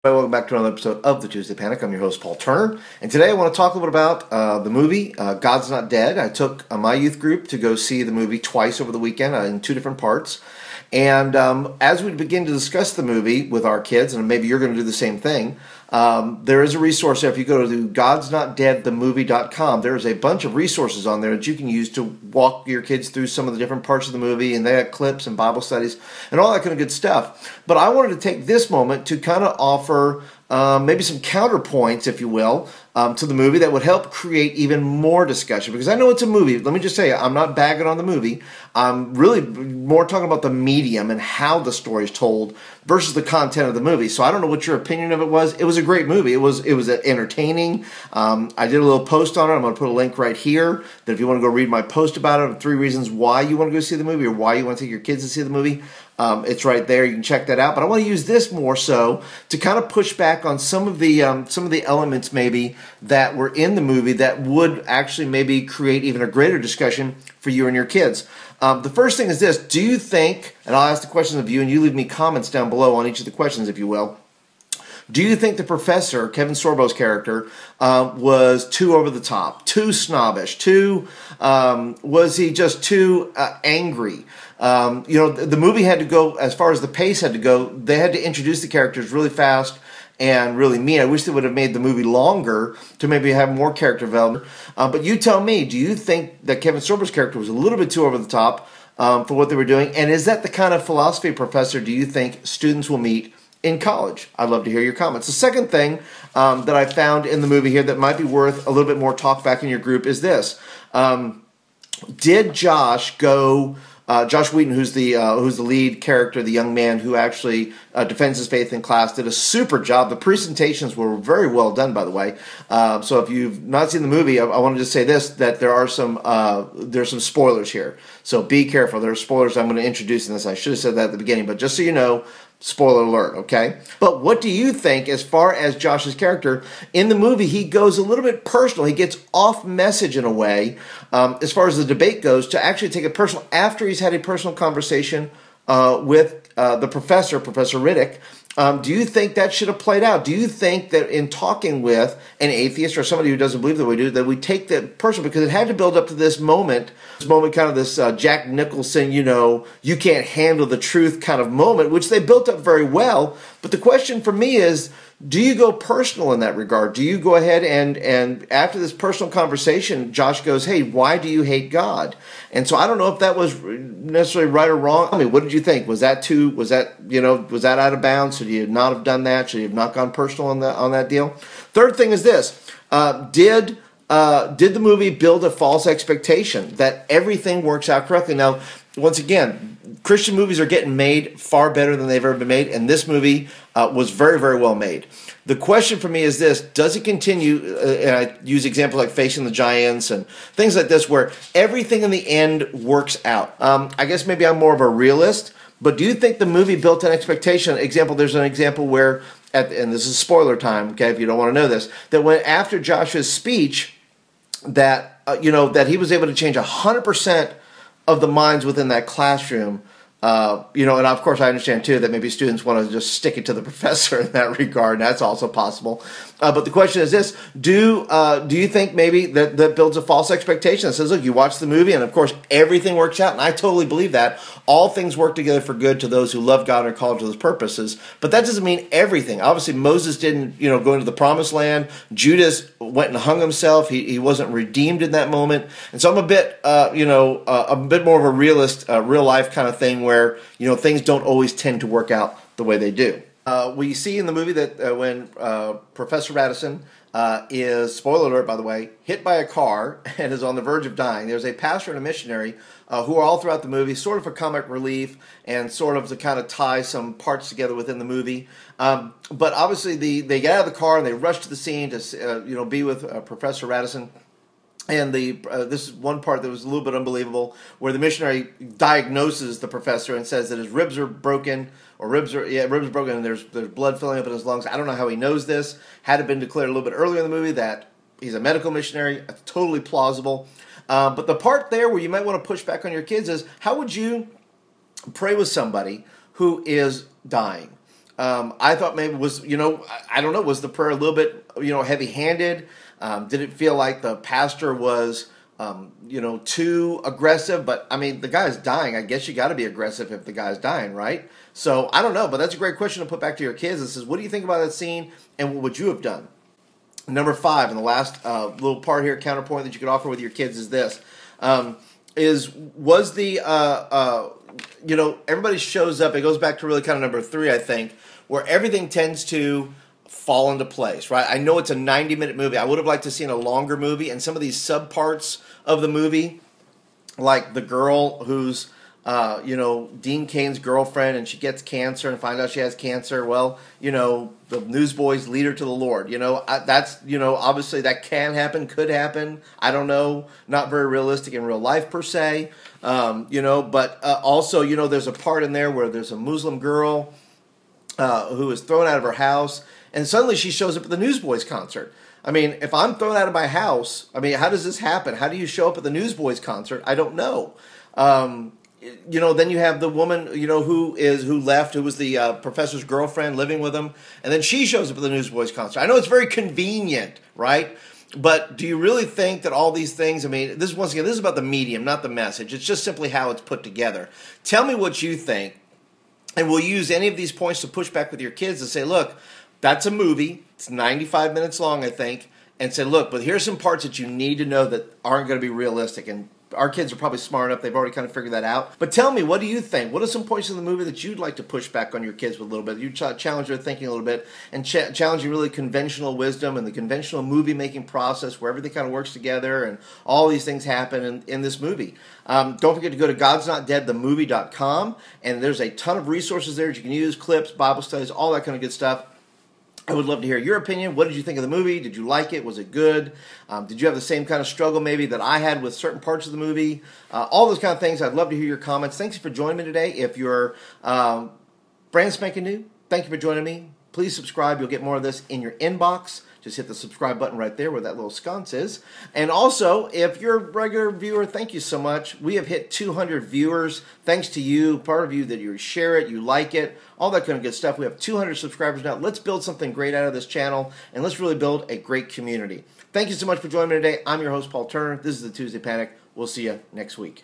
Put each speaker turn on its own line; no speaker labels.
Welcome back to another episode of the Tuesday Panic. I'm your host, Paul Turner, and today I want to talk a little bit about the movie God's Not Dead. I took my youth group to go see the movie twice over the weekend in two different parts, and as we begin to discuss the movie with our kids, and maybe you're going to do the same thing, there is a resource there. If you go to godsnotdeadthemovie.com, there's a bunch of resources on there that you can use to walk your kids through some of the different parts of the movie, and they have clips and Bible studies and all that kind of good stuff. But I wanted to take this moment to kind of offer maybe some counterpoints, if you will, to the movie that would help create even more discussion. Because I know it's a movie. Let me just say, I'm not bagging on the movie. I'm really more talking about the medium and how the story is told versus the content of the movie. So I don't know what your opinion of it was. It was a great movie. It was entertaining. I did a little post on it. I'm going to put a link right here that if you want to go read my post about it, 3 reasons why you want to go see the movie or why you want to take your kids to see the movie. It's right there. You can check that out. But I want to use this more so to kind of push back on some of the elements maybe that were in the movie that would actually maybe create even a greater discussion for you and your kids. The first thing is this. Do you think, and I'll ask the questions of you, and you leave me comments down below on each of the questions, if you will. Do you think the professor, Kevin Sorbo's character, was too over the top, too snobbish, was he just too angry? The movie had to go, as far as the pace had to go, they had to introduce the characters really fast and really mean. I wish they would have made the movie longer to maybe have more character development. But you tell me, do you think that Kevin Sorbo's character was a little bit too over the top for what they were doing? And is that the kind of philosophy professor do you think students will meet in college? I'd love to hear your comments. The second thing that I found in the movie here that might be worth a little bit more talk back in your group is this. Did Josh go... Josh Wheaton, who's the lead character, the young man who actually defends his faith in class, did a super job. The presentations were very well done, by the way. So if you've not seen the movie, I want to just say this, that there's some spoilers here. So be careful. There are spoilers I'm going to introduce in this. I should have said that at the beginning, but just so you know, spoiler alert, okay? But what do you think as far as Josh's character? In the movie, he goes a little bit personal. He gets off message in a way, as far as the debate goes, to actually take it personal after he's had a personal conversation with the professor, Professor Riddick. Do you think that should have played out? Do you think that in talking with an atheist or somebody who doesn't believe that we do, that we take that personal? Because it had to build up to this moment kind of this Jack Nicholson, you can't handle the truth kind of moment, which they built up very well. But the question for me is, do you go personal in that regard? Do you go ahead and after this personal conversation, Josh goes, hey, why do you hate God? And so I don't know if that was necessarily right or wrong. I mean, what did you think? Was that out of bounds? Should you have not have done that? Should you have not gone personal on that deal? Third thing is this. Did the movie build a false expectation that everything works out correctly? Now, once again, Christian movies are getting made far better than they've ever been made, and this movie was very, very well made. The question for me is this: does it continue? And I use examples like Facing the Giants and things like this, where everything in the end works out. I guess maybe I'm more of a realist, but do you think the movie built an expectation? There's an example where, and this is spoiler time, okay, if you don't want to know this, that when after Josh's speech, that he was able to change 100% of the minds within that classroom. And of course I understand too that maybe students want to just stick it to the professor in that regard, and that's also possible. But the question is this: do you think maybe that builds a false expectation that says, look, you watch the movie and of course everything works out, and I totally believe that. All things work together for good to those who love God and are called to His purposes. But that doesn't mean everything. Obviously Moses didn't go into the promised land. Judas went and hung himself. He wasn't redeemed in that moment. And so I'm a bit more of a realist, real life kind of thing where things don't always tend to work out the way they do. We see in the movie that when Professor Radisson is, spoiler alert by the way, hit by a car and is on the verge of dying. There's a pastor and a missionary who are all throughout the movie, sort of a comic relief and sort of to kind of tie some parts together within the movie. But obviously they get out of the car and they rush to the scene to be with Professor Radisson. And this is one part that was a little bit unbelievable, where the missionary diagnoses the professor and says that his ribs are broken, ribs are broken, and there's blood filling up in his lungs. I don't know how he knows this. Had it been declared a little bit earlier in the movie that he's a medical missionary, it's totally plausible. But the part there where you might want to push back on your kids is, how would you pray with somebody who is dying? I thought maybe was, I don't know, was the prayer a little bit, heavy-handed? Did it feel like the pastor was, too aggressive? But, I mean, the guy's dying. I guess you got to be aggressive if the guy's dying, right? So, I don't know, but that's a great question to put back to your kids. It says, what do you think about that scene, and what would you have done? Number 5, and the last little part here, counterpoint that you could offer with your kids is this. Everybody shows up. It goes back to really kind of number 3, I think, where everything tends to fall into place, right? I know it's a 90-minute movie. I would have liked to see a longer movie, and some of these subparts of the movie, like the girl who's, Dean Cain's girlfriend, and she gets cancer and finds out she has cancer. Well, the newsboys lead her to the Lord. That's, obviously that can happen, could happen. I don't know. Not very realistic in real life per se. But also, there's a part in there where there's a Muslim girl who is thrown out of her house, and suddenly she shows up at the Newsboys concert. I mean, if I'm thrown out of my house, I mean, how does this happen? How do you show up at the Newsboys concert? I don't know. Then you have the woman, who left, who was the professor's girlfriend living with him, and then she shows up at the Newsboys concert. I know it's very convenient, right? But do you really think that all these things, I mean, this is about the medium, not the message. It's just simply how it's put together. Tell me what you think, and we'll use any of these points to push back with your kids and say, look, that's a movie. It's 95 minutes long, I think, and say, look, but here's some parts that you need to know that aren't going to be realistic, and our kids are probably smart enough. They've already kind of figured that out. But tell me, what do you think? What are some points in the movie that you'd like to push back on your kids with a little bit? You challenge their thinking a little bit and challenging really conventional wisdom and the conventional movie-making process where everything kind of works together and all these things happen in this movie. Don't forget to go to godsnotdeadthemovie.com, and there's a ton of resources there that you can use, clips, Bible studies, all that kind of good stuff. I would love to hear your opinion. What did you think of the movie? Did you like it? Was it good? Did you have the same kind of struggle maybe that I had with certain parts of the movie? All those kind of things. I'd love to hear your comments. Thanks for joining me today. If you're brand spanking new, thank you for joining me. Please subscribe. You'll get more of this in your inbox. Just hit the subscribe button right there where that little sconce is. And also, if you're a regular viewer, thank you so much. We have hit 200 viewers. Thanks to you, part of you that you share it, you like it, all that kind of good stuff. We have 200 subscribers now. Let's build something great out of this channel, and let's really build a great community. Thank you so much for joining me today. I'm your host, Paul Turner. This is the Tuesday Panic. We'll see you next week.